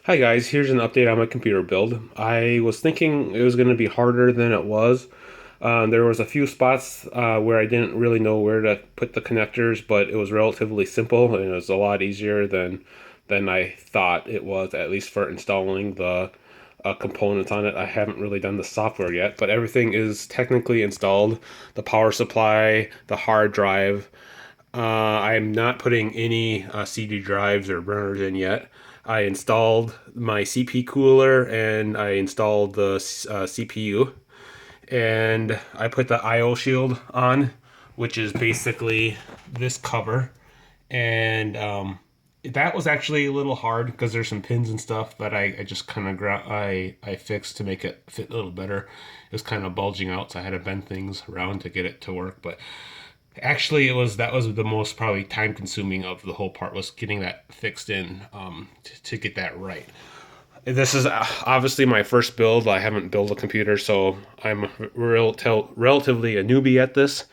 Hi guys, here's an update on my computer build. I was thinking it was going to be harder than it was. There was a few spots where I didn't really know where to put the connectors, but it was relatively simple and it was a lot easier than I thought it was, at least for installing the components on it. I haven't really done the software yet, but everything is technically installed. The power supply, the hard drive. I'm not putting any CD drives or burners in yet. I installed my CP cooler and I installed the CPU and I put the IO shield on, which is basically this cover. And that was actually a little hard because there's some pins and stuff that I just kind of I fixed to make it fit a little better. It was kind of bulging out, so I had to bend things around to get it to work. But actually, that was the most probably time consuming of the whole part, was getting that fixed in to get that right. This is obviously my first build. I haven't built a computer, so I'm relatively a newbie at this.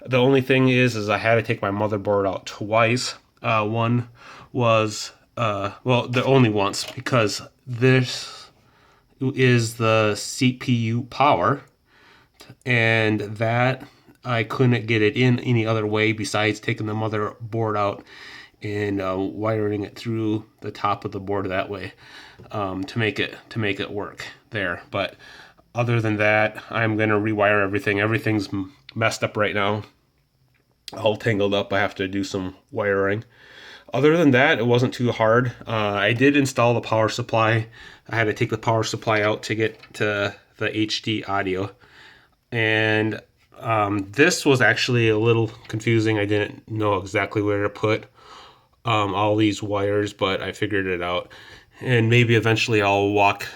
The only thing is I had to take my motherboard out twice. One was well, the only once, because this is the CPU power, and that I couldn't get it in any other way besides taking the motherboard out and wiring it through the top of the board that way, to make it work there. But other than that, I'm gonna rewire everything. Everything's messed up right now, all tangled up. I have to do some wiring. Other than that, it wasn't too hard. I did install the power supply. I had to take the power supply out to get to the HD audio, and this was actually a little confusing. I didn't know exactly where to put all these wires, but I figured it out. And maybe eventually I'll walk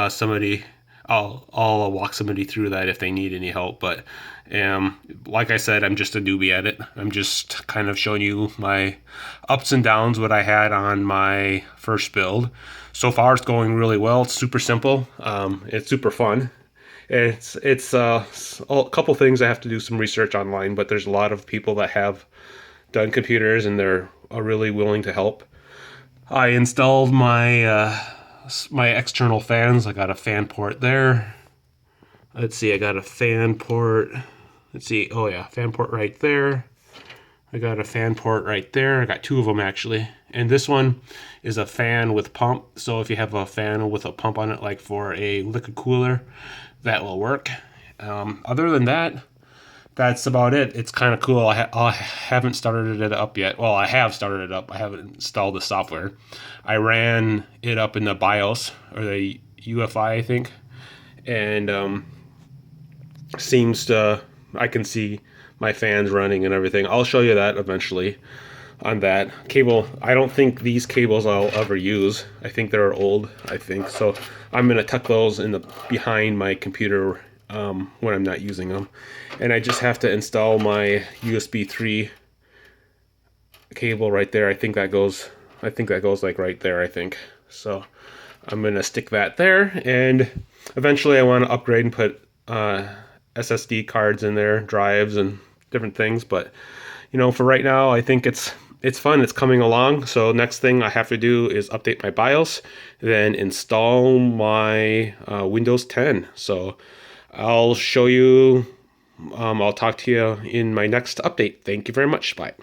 somebody. I'll walk somebody through that if they need any help. But like I said, I'm just a newbie at it. I'm just kind of showing you my ups and downs, what I had on my first build. So far, it's going really well. It's super simple. It's super fun. It's a couple things I have to do some research online, but there's a lot of people that have done computers and they're really willing to help. I installed my external fans. I got a fan port there. Let's see, I got a fan port. Let's see, oh yeah, fan port right there. I got a fan port right there. I got two of them actually. And this one is a fan with pump. So if you have a fan with a pump on it, like for a liquid cooler, that will work. Other than that, that's about it. It's kind of cool. I haven't started it up yet. Well, I have started it up. I haven't installed the software. I ran it up in the BIOS, or the UFI, I think, and seems to, I can see my fans running and everything. I'll show you that eventually on that cable. I don't think these cables I'll ever use. I think they're old, I think. So I'm going to tuck those in the behind my computer when I'm not using them. And I just have to install my USB 3 cable right there. I think that goes like right there, I think. So I'm going to stick that there, and eventually I want to upgrade and put SSD cards in there, drives and different things. But for right now, I think it's fun. It's coming along. So next thing I have to do is update my BIOS, then install my Windows 10. So I'll show you. I'll talk to you in my next update. Thank you very much. Bye.